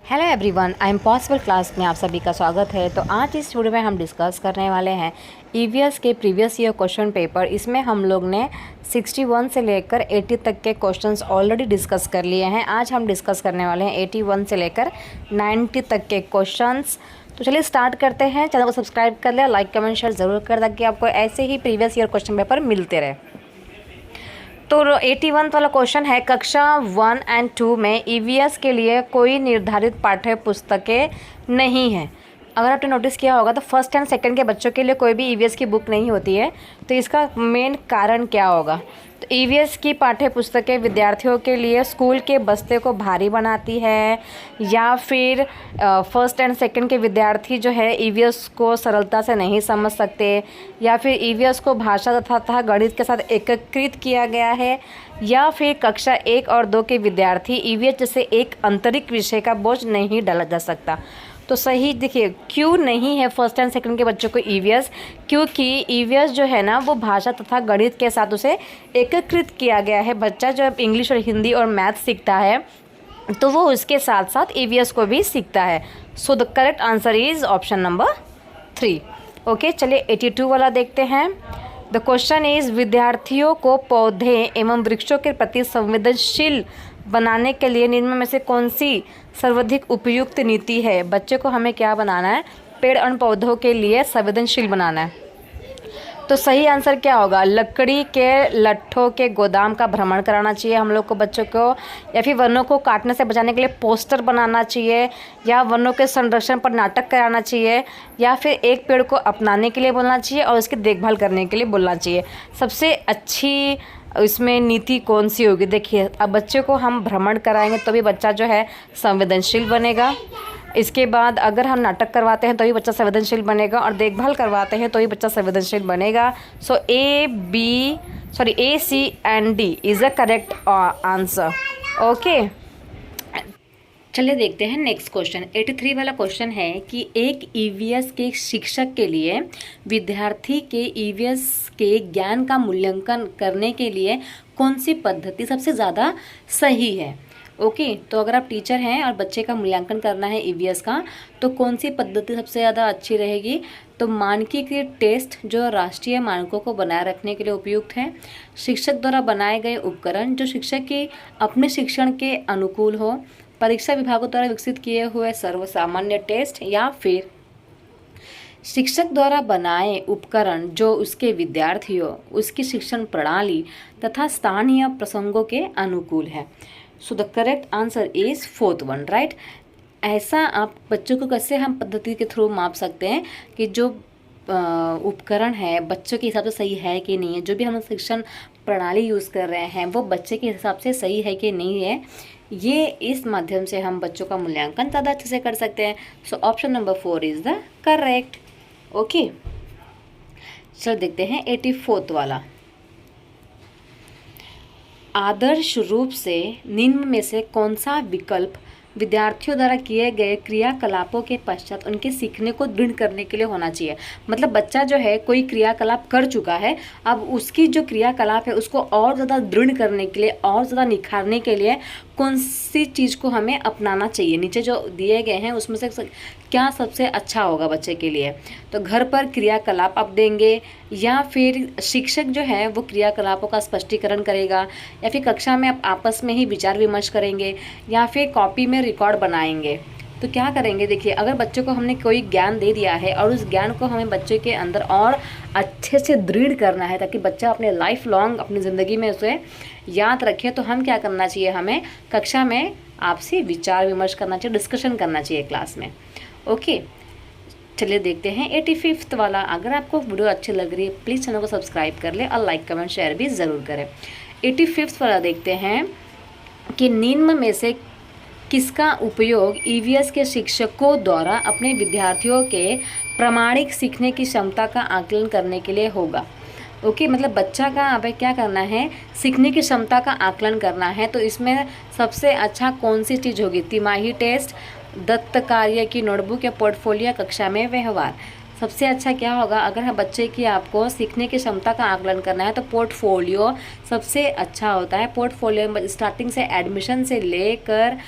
Hello everyone, I am possible class में आप सभी का स्वागत है। तो आज इस वीडियो में हम डिस्कस करने वाले हैं ईवीएस के प्रीवियस ईयर क्वेश्चन पेपर। इसमें हम लोग ने 61 से लेकर 80 तक के क्वेश्चंस ऑलरेडी डिस्कस कर लिए हैं। आज हम डिस्कस करने वाले हैं 81 से लेकर 90 तक के क्वेश्चंस। तो चलिए स्टार्ट करते हैं। चैनल को सब्सक्राइब कर ले, लाइक कमेंट शेयर ज़रूर कर, ताकि आपको ऐसे ही प्रीवियस ईयर क्वेश्चन पेपर मिलते रहे। तो 81 वाला क्वेश्चन है, कक्षा 1 और 2 में ईवीएस के लिए कोई निर्धारित पाठ्य पुस्तकें नहीं है। अगर आपने नोटिस किया होगा तो फर्स्ट एंड सेकंड के बच्चों के लिए कोई भी ईवीएस की बुक नहीं होती है। तो इसका मेन कारण क्या होगा? तो ईवीएस की पाठ्य पुस्तकें विद्यार्थियों के लिए स्कूल के बस्ते को भारी बनाती है, या फिर फर्स्ट एंड सेकंड के विद्यार्थी जो है ईवीएस को सरलता से नहीं समझ सकते, या फिर ईवीएस को भाषा तथा गणित के साथ एकीकृत किया गया है, या फिर कक्षा 1 और 2 के विद्यार्थी ईवीएस जैसे एक आंतरिक विषय का बोझ नहीं डाला जा सकता। तो सही देखिए, क्यों नहीं है फर्स्ट एंड सेकंड के बच्चों को ईवीएस? क्योंकि ईवीएस जो है ना वो भाषा तथा गणित के साथ उसे एकीकृत किया गया है। बच्चा जब इंग्लिश और हिंदी और मैथ सीखता है तो वो उसके साथ साथ ईवीएस को भी सीखता है। So the correct answer is option number 3। Okay, चलिए 82 वाला देखते हैं। द क्वेश्चन इज, विद्यार्थियों को पौधे एवं वृक्षों के प्रति संवेदनशील बनाने के लिए निम्न में से कौन सी सर्वाधिक उपयुक्त नीति है? बच्चे को हमें क्या बनाना है? पेड़ और पौधों के लिए संवेदनशील बनाना है। तो सही आंसर क्या होगा? लकड़ी के लट्ठों के गोदाम का भ्रमण कराना चाहिए हम लोग को बच्चों को, या फिर वनों को काटने से बचाने के लिए पोस्टर बनाना चाहिए, या वनों के संरक्षण पर नाटक कराना चाहिए, या फिर एक पेड़ को अपनाने के लिए बोलना चाहिए और उसकी देखभाल करने के लिए बोलना चाहिए। सबसे अच्छी इसमें नीति कौन सी होगी? देखिए, अब बच्चे को हम भ्रमण कराएंगे तो भी बच्चा जो है संवेदनशील बनेगा। इसके बाद अगर हम नाटक करवाते हैं तो भी बच्चा संवेदनशील बनेगा, और देखभाल करवाते हैं तो भी बच्चा संवेदनशील बनेगा। So A C and D is a correct answer. Okay, चलिए देखते हैं नेक्स्ट क्वेश्चन। 83 वाला क्वेश्चन है कि एक ईवीएस के शिक्षक के लिए विद्यार्थी के ईवीएस के ज्ञान का मूल्यांकन करने के लिए कौन सी पद्धति सबसे ज़्यादा सही है? ओके, तो अगर आप टीचर हैं और बच्चे का मूल्यांकन करना है ईवीएस का, तो कौन सी पद्धति सबसे ज़्यादा अच्छी रहेगी? तो मानकीकृत टेस्ट जो राष्ट्रीय मानकों को बनाए रखने के लिए उपयुक्त है, शिक्षक द्वारा बनाए गए उपकरण जो शिक्षक के अपने शिक्षण के अनुकूल हो, परीक्षा विभागों द्वारा विकसित किए हुए सर्वसामान्य टेस्ट, या फिर शिक्षक द्वारा बनाए उपकरण जो उसके विद्यार्थियों, उसकी शिक्षण प्रणाली तथा स्थानीय प्रसंगों के अनुकूल है। So the correct answer is 4th one, right. ऐसा आप बच्चों को कैसे हम पद्धति के थ्रू माप सकते हैं कि जो उपकरण है बच्चों के हिसाब से सही है कि नहीं है, जो भी हम शिक्षण प्रणाली यूज़ कर रहे हैं वो बच्चे के हिसाब से सही है कि नहीं है। ये इस माध्यम से हम बच्चों का मूल्यांकन ज़्यादा अच्छे से कर सकते हैं। So option number 4 is the correct. Okay, चलो देखते हैं 84th वाला। आदर्श रूप से निम्न में से कौन सा विकल्प विद्यार्थियों द्वारा किए गए क्रियाकलापों के पश्चात उनके सीखने को दृढ़ करने के लिए होना चाहिए? मतलब बच्चा जो है कोई क्रियाकलाप कर चुका है, अब उसकी जो क्रियाकलाप है उसको और ज़्यादा दृढ़ करने के लिए, और ज़्यादा निखारने के लिए कौन सी चीज़ को हमें अपनाना चाहिए? नीचे जो दिए गए हैं उसमें से क्या सबसे अच्छा होगा बच्चे के लिए? तो घर पर क्रियाकलाप आप देंगे, या फिर शिक्षक जो है वो क्रियाकलापों का स्पष्टीकरण करेगा, या फिर कक्षा में आप आपस में ही विचार विमर्श करेंगे, या फिर कॉपी में रिकॉर्ड बनाएंगे? तो क्या करेंगे? देखिए, अगर बच्चों को हमने कोई ज्ञान दे दिया है और उस ज्ञान को हमें बच्चे के अंदर और अच्छे से दृढ़ करना है ताकि बच्चा अपने लाइफ लॉन्ग अपनी ज़िंदगी में उसे याद रखे, तो हम क्या करना चाहिए? हमें कक्षा में आपसे विचार विमर्श करना चाहिए, डिस्कशन करना चाहिए क्लास में। ओके, चलिए देखते हैं 85th वाला। अगर आपको वीडियो अच्छी लग रही है प्लीज़ चैनल को सब्सक्राइब कर ले और लाइक कमेंट शेयर भी ज़रूर करें। 85th वाला देखते हैं कि निम्न में से किसका उपयोग ईवीएस के शिक्षकों द्वारा अपने विद्यार्थियों के प्रामाणिक सीखने की क्षमता का आकलन करने के लिए होगा? ओके, मतलब बच्चा का अब क्या करना है? सीखने की क्षमता का आकलन करना है। तो इसमें सबसे अच्छा कौन सी चीज़ होगी? तिमाही टेस्ट, दत्त कार्य की नोटबुक, या पोर्टफोलियो, कक्षा में व्यवहार? सबसे अच्छा क्या होगा? अगर हम बच्चे की आपको सीखने की क्षमता का आकलन करना है तो पोर्टफोलियो सबसे अच्छा होता है। पोर्टफोलियो में स्टार्टिंग से एडमिशन से लेकर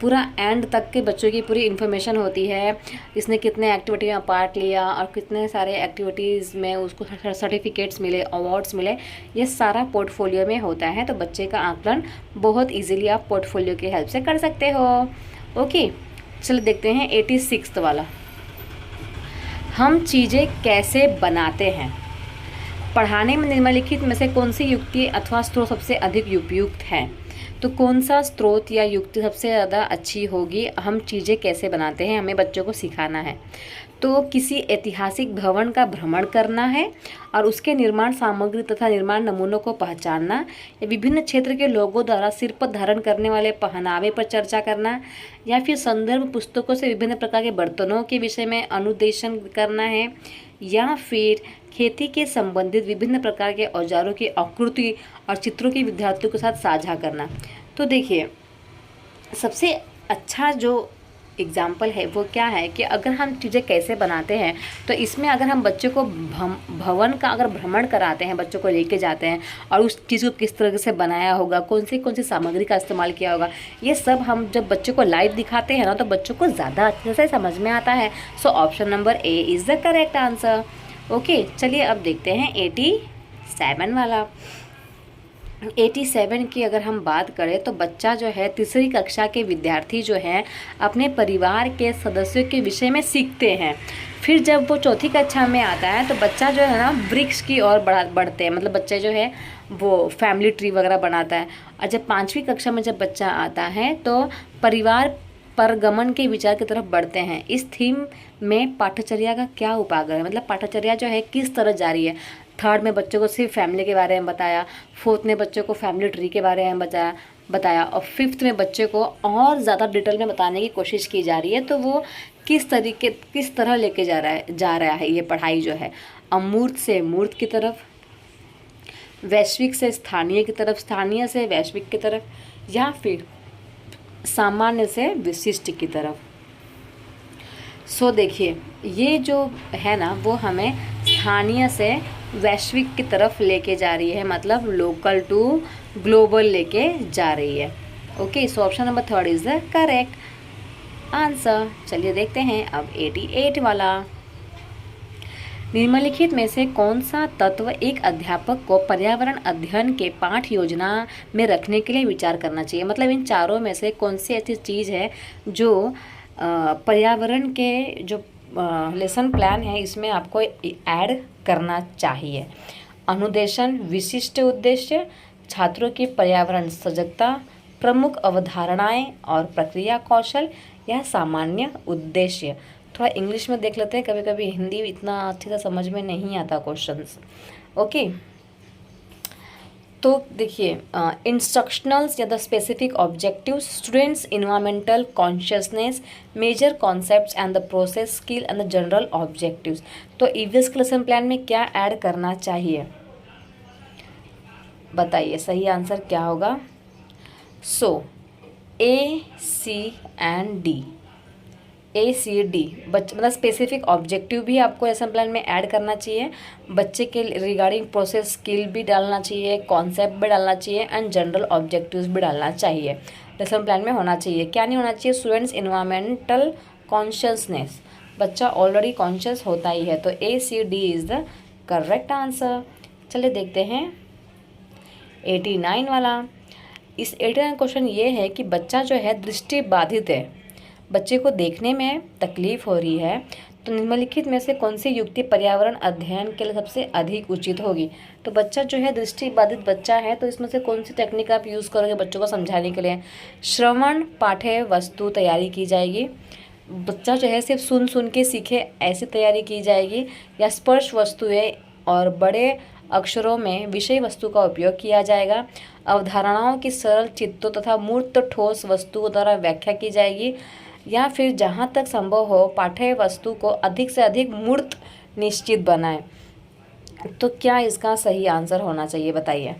पूरा एंड तक के बच्चों की पूरी इन्फॉर्मेशन होती है, इसने कितने एक्टिविटी में पार्ट लिया और कितने सारे एक्टिविटीज़ में उसको सर्टिफिकेट्स मिले, अवार्ड्स मिले, ये सारा पोर्टफोलियो में होता है। तो बच्चे का आकलन बहुत ईजिली आप पोर्टफोलियो की हेल्प से कर सकते हो। ओके, चलो देखते हैं 86 वाला। हम चीज़ें कैसे बनाते हैं? पढ़ाने में निम्नलिखित में से कौन सी युक्ति अथवा स्रोत सबसे अधिक उपयुक्त है? तो कौन सा स्रोत या युक्ति सबसे ज़्यादा अच्छी होगी? हम चीज़ें कैसे बनाते हैं, हमें बच्चों को सिखाना है। तो किसी ऐतिहासिक भवन का भ्रमण करना है और उसके निर्माण सामग्री तथा निर्माण नमूनों को पहचानना, या विभिन्न क्षेत्र के लोगों द्वारा सिर पर धारण करने वाले पहनावे पर चर्चा करना, या फिर संदर्भ पुस्तकों से विभिन्न प्रकार के बर्तनों के विषय में अनुदेशन करना है, या फिर खेती के संबंधित विभिन्न प्रकार के औजारों की आकृति और चित्रों की विद्यार्थियों के साथ साझा करना। तो देखिए, सबसे अच्छा जो एग्जाम्पल है वो क्या है कि अगर हम चीज़ें कैसे बनाते हैं, तो इसमें अगर हम बच्चों को भवन का अगर भ्रमण कराते हैं, बच्चों को लेके जाते हैं और उस चीज़ को किस तरह से बनाया होगा, कौन सी सामग्री का इस्तेमाल किया होगा, ये सब हम जब बच्चों को लाइव दिखाते हैं ना, तो बच्चों को ज़्यादा अच्छे से समझ में आता है। So option number A is the correct answer. Okay, चलिए अब देखते हैं 87 वाला। 87 की अगर हम बात करें तो बच्चा जो है तीसरी कक्षा के विद्यार्थी जो हैं अपने परिवार के सदस्यों के विषय में सीखते हैं। फिर जब वो चौथी कक्षा में आता है तो बच्चा जो है ना वृक्ष की ओर बढ़ते हैं, मतलब बच्चे जो है वो फैमिली ट्री वगैरह बनाता है। और जब 5वीं कक्षा में जब बच्चा आता है तो परिवार परगमन के विचार की तरफ बढ़ते हैं। इस थीम में पाठचर्या का क्या उपागर है, मतलब पाठचर्या जो है किस तरह जारी है। थर्ड में बच्चों को सिर्फ फैमिली के बारे में बताया, फोर्थ में बच्चों को फैमिली ट्री के बारे में बताया और फिफ्थ में बच्चे को और ज़्यादा डिटेल में बताने की कोशिश की जा रही है। तो वो किस तरह लेके जा रहा है ये पढ़ाई जो है, अमूर्त से मूर्त की तरफ, वैश्विक से स्थानीय की तरफ, स्थानीय से वैश्विक की तरफ, या फिर सामान्य से विशिष्ट की तरफ। सो देखिए, ये जो है ना वो हमें स्थानीय से वैश्विक की तरफ लेके जा रही है, मतलब लोकल टू ग्लोबल लेके जा रही है। Okay, so option number 3 is the correct answer. चलिए देखते हैं अब 88 वाला। निम्नलिखित में से कौन सा तत्व एक अध्यापक को पर्यावरण अध्ययन के पाठ योजना में रखने के लिए विचार करना चाहिए? मतलब इन चारों में से कौन सी ऐसी चीज़ है जो पर्यावरण के जो लेसन प्लान है इसमें आपको ऐड करना चाहिए? अनुदेशन, विशिष्ट उद्देश्य, छात्रों की पर्यावरण सजगता, प्रमुख अवधारणाएं और प्रक्रिया कौशल, या सामान्य उद्देश्य। थोड़ा इंग्लिश में देख लेते हैं, कभी कभी हिंदी इतना अच्छे से समझ में नहीं आता क्वेश्चंस। ओके, तो देखिए, इंस्ट्रक्शनल्स या the specific objectives, students environmental consciousness, major concepts and the process skill and the general objectives. तो ईवीएस के लेसन प्लान में क्या ऐड करना चाहिए, बताइए सही आंसर क्या होगा? सो A, C and D, ACD मतलब स्पेसिफिक ऑब्जेक्टिव भी आपको लेसन प्लान में ऐड करना चाहिए, बच्चे के रिगार्डिंग प्रोसेस स्किल भी डालना चाहिए, कॉन्सेप्ट भी डालना चाहिए एंड जनरल ऑब्जेक्टिव्स भी डालना चाहिए। लेसन प्लान में होना चाहिए, क्या नहीं होना चाहिए? स्टूडेंट्स इन्वायरमेंटल कॉन्शियसनेस, बच्चा ऑलरेडी कॉन्शियस होता ही है, तो ACD is the correct answer. चलिए देखते हैं 89 वाला। इस 89 क्वेश्चन ये है कि बच्चा जो है दृष्टि बाधित है, बच्चे को देखने में तकलीफ हो रही है, तो निम्नलिखित में से कौन सी युक्ति पर्यावरण अध्ययन के लिए सबसे अधिक उचित होगी? तो बच्चा जो है दृष्टि बाधित बच्चा है, तो इसमें से कौन सी टेक्निक आप यूज़ करोगे बच्चों को समझाने के लिए? श्रवण पाठ्य वस्तु तैयारी की जाएगी, बच्चा जो है सिर्फ सुन के सीखे ऐसी तैयारी की जाएगी, या स्पर्श वस्तुएं और बड़े अक्षरों में विषय वस्तु का उपयोग किया जाएगा, अवधारणाओं की सरल चित्रों तथा मूर्त ठोस वस्तुओं द्वारा व्याख्या की जाएगी, या फिर जहाँ तक संभव हो पाठ्य वस्तु को अधिक से अधिक मूर्त निश्चित बनाएं। तो क्या इसका सही आंसर होना चाहिए, बताइए?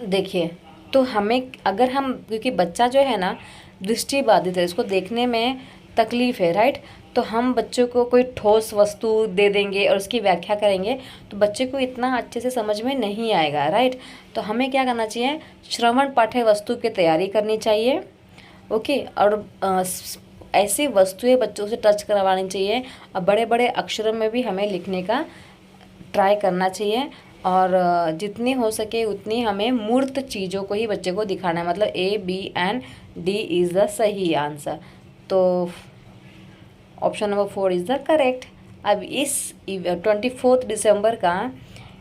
देखिए, तो हमें अगर हम, क्योंकि बच्चा जो है ना दृष्टि बाधित है, इसको देखने में तकलीफ़ है, राइट। तो हम बच्चों को कोई ठोस वस्तु दे देंगे और उसकी व्याख्या करेंगे तो बच्चे को इतना अच्छे से समझ में नहीं आएगा, राइट। तो हमें क्या करना चाहिए, श्रवण पाठ्य वस्तु की तैयारी करनी चाहिए, ओके। और ऐसी वस्तुएं बच्चों से टच करवानी चाहिए और बड़े बड़े अक्षरों में भी हमें लिखने का ट्राई करना चाहिए। और जितनी हो सके उतनी हमें मूर्त चीज़ों को ही बच्चे को दिखाना है, मतलब A, B and D is the सही आंसर। तो option number 4 is the correct. अब इस 24 दिसंबर का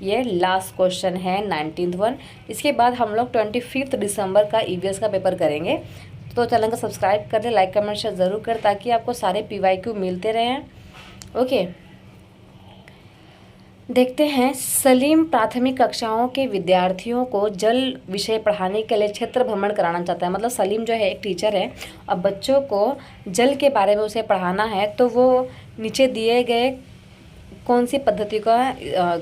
ये लास्ट क्वेश्चन है, 19th वन। इसके बाद हम लोग 25 दिसंबर का EVS का पेपर करेंगे। तो चैनल को सब्सक्राइब कर ले, लाइक कमेंट शेयर ज़रूर कर, ताकि आपको सारे PYQ मिलते रहें, ओके। देखते हैं, सलीम प्राथमिक कक्षाओं के विद्यार्थियों को जल विषय पढ़ाने के लिए क्षेत्र भ्रमण कराना चाहता है। मतलब सलीम जो है एक टीचर है, अब बच्चों को जल के बारे में उसे पढ़ाना है, तो वो नीचे दिए गए कौन सी पद्धति का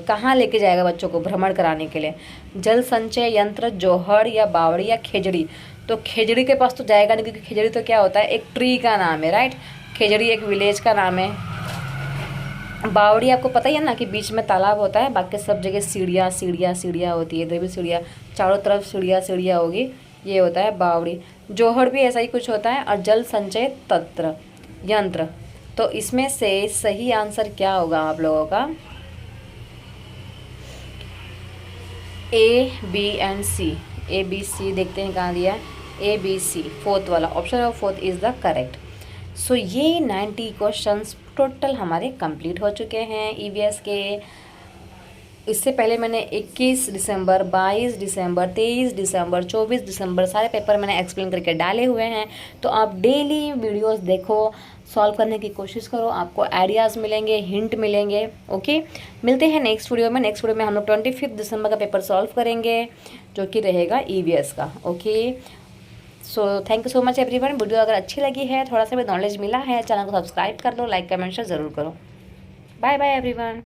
कहाँ लेके जाएगा बच्चों को भ्रमण कराने के लिए, जल संचय यंत्र, जोहड़ या बावड़ी या खेजड़ी। तो खेजड़ी के पास तो जाएगा नहीं, क्योंकि खेजड़ी तो क्या होता है, एक ट्री का नाम है, राइट। खेजड़ी एक विलेज का नाम है। बावड़ी आपको पता ही है ना कि बीच में तालाब होता है, बाकी सब जगह सीढ़ियाँ सीढ़ियाँ सीढ़ियाँ होती है, इधर भी सीढ़ियाँ, चारों तरफ सीढ़ियाँ सीढ़ियाँ होगी, ये होता है बावड़ी। जोहड़ भी ऐसा ही कुछ होता है। और जल संचय तंत्र यंत्र, तो इसमें से सही आंसर क्या होगा आप लोगों का, A, B and C। A, B, C देखते हैं कहाँ दिया है, A, B, C, फोर्थ वाला option number 4 is the correct. So ये 90 क्वेश्चंस टोटल हमारे कंप्लीट हो चुके हैं EVS के। इससे पहले मैंने 21 दिसंबर, 22 दिसंबर, 23 दिसंबर, 24 दिसंबर सारे पेपर मैंने एक्सप्लेन करके डाले हुए हैं। तो आप डेली वीडियोस देखो, सॉल्व करने की कोशिश करो, आपको आइडियाज़ मिलेंगे, हिंट मिलेंगे, ओके। मिलते हैं नेक्स्ट वीडियो में। नेक्स्ट वीडियो में हम लोग 25 दिसंबर का पेपर सॉल्व करेंगे, जो कि रहेगा EVS का, okay. So thank you so much everyone. Video अगर अच्छी लगी है, थोड़ा सा भी नॉलेज मिला है, चैनल को सब्सक्राइब कर लो, लाइक कमेंट शेयर ज़रूर करो। Bye bye everyone.